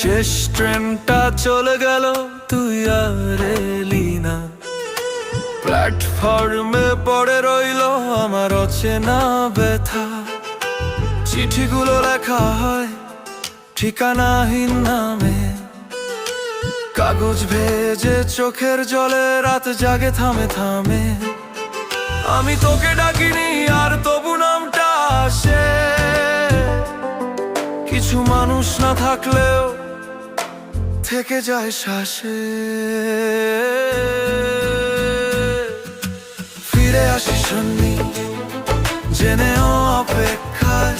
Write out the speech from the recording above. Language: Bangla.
শেষ ট্রেনটা চলে গেল, তুই আর এলি না। প্ল্যাটফর্মে পড়ে রইল আমার অচেনা ব্যথা। চিঠিগুলো লেখা হয় ঠিকানাহীন নামে, কাগজ ভেজে চোখের জলে রাত জাগে থামে থামে। আমি তোকে ডাকিনি আর তবু নামটা আসে। কিছু মানুষ না থাকলেও থেকে যায় শ্বাসে। ফিরে আসি সন্নি জেনেও অপেক্ষায়,